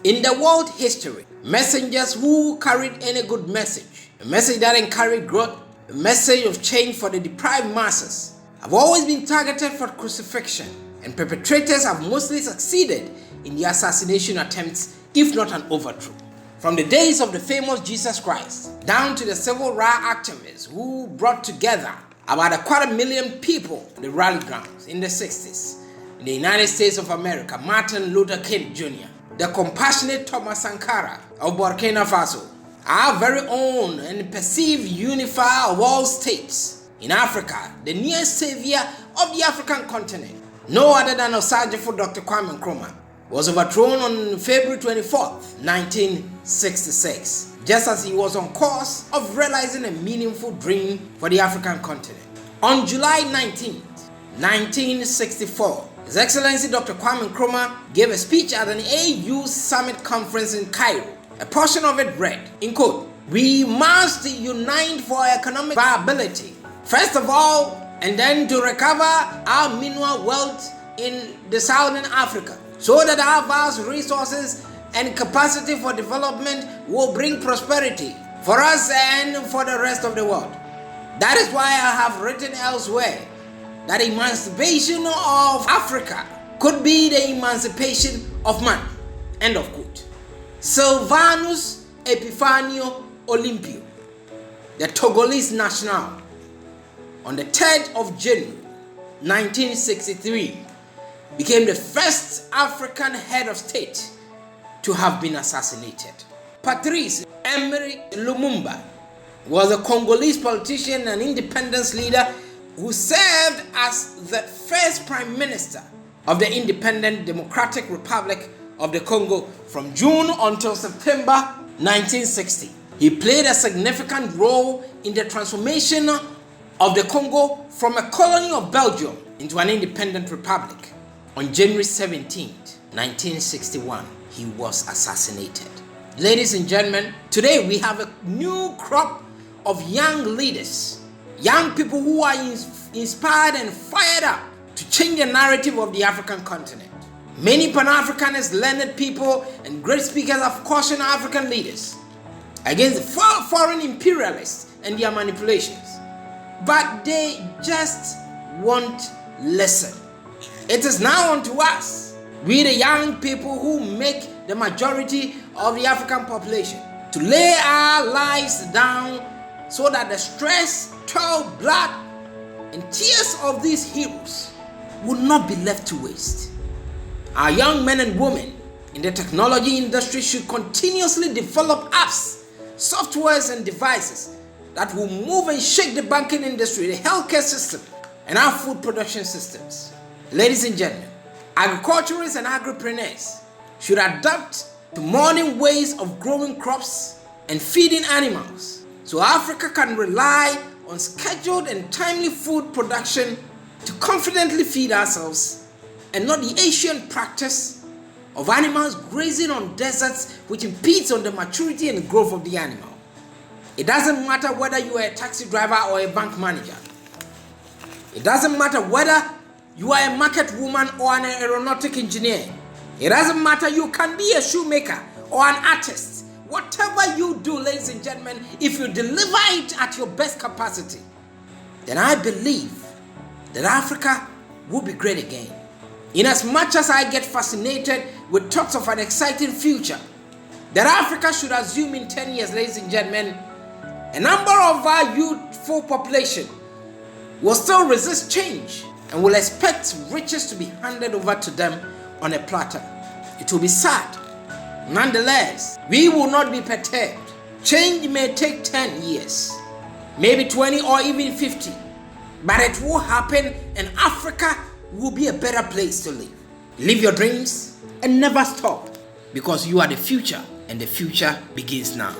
In the world history, messengers who carried any good message, a message that encouraged growth, a message of change for the deprived masses, have always been targeted for crucifixion, and perpetrators have mostly succeeded in the assassination attempts, if not an overthrow. From the days of the famous Jesus Christ, down to the civil rights activists who brought together about 250,000 people on the rally grounds in the 60s, in the United States of America, Martin Luther King Jr., the compassionate Thomas Sankara of Burkina Faso, our very own and perceived unifier of all states in Africa, the nearest savior of the African continent, no other than Osajifo Dr. Kwame Nkrumah, was overthrown on February 24th, 1966, just as he was on course of realizing a meaningful dream for the African continent. On July 19th, 1964, His Excellency Dr. Kwame Nkrumah gave a speech at an AU Summit Conference in Cairo. A portion of it read, in quote, "We must unite for economic viability, first of all, and then to recover our mineral wealth in the Southern Africa, so that our vast resources and capacity for development will bring prosperity for us and for the rest of the world. That is why I have written elsewhere that emancipation of Africa could be the emancipation of man." End of quote. Sylvanus Epifanio Olympio, the Togolese national, on the 3rd of January 1963, became the first African head of state to have been assassinated. Patrice Emery Lumumba was a Congolese politician and independence leader who served as the first prime minister of the independent Democratic Republic of the Congo from June until September 1960. He played a significant role in the transformation of the Congo from a colony of Belgium into an independent republic. On January 17th, 1961, he was assassinated. Ladies and gentlemen, today we have a new crop of young leaders, young people who are inspired and fired up to change the narrative of the African continent. Many Pan-Africanist learned people and great speakers have cautioned African leaders against foreign imperialists and their manipulations, but they just won't listen. It is now unto us, we the young people who make the majority of the African population, to lay our lives down so that the stress, toil, blood, and tears of these heroes will not be left to waste. Our young men and women in the technology industry should continuously develop apps, softwares, and devices that will move and shake the banking industry, the healthcare system, and our food production systems. Ladies and gentlemen, agriculturists and agripreneurs should adapt to modern ways of growing crops and feeding animals, so Africa can rely on scheduled and timely food production to confidently feed ourselves, and not the Asian practice of animals grazing on deserts, which impedes on the maturity and growth of the animal. It doesn't matter whether you are a taxi driver or a bank manager. It doesn't matter whether you are a market woman or an aeronautic engineer. It doesn't matter, you can be a shoemaker or an artist. Whatever you do, ladies and gentlemen, if you deliver it at your best capacity, then I believe that Africa will be great again. In as much as I get fascinated with thoughts of an exciting future that Africa should assume in 10 years, ladies and gentlemen, a number of our youthful population will still resist change and will expect riches to be handed over to them on a platter. It will be sad. Nonetheless, we will not be perturbed. Change may take 10 years, maybe 20 or even 50, but it will happen and Africa will be a better place to live. Live your dreams and never stop, because you are the future and the future begins now.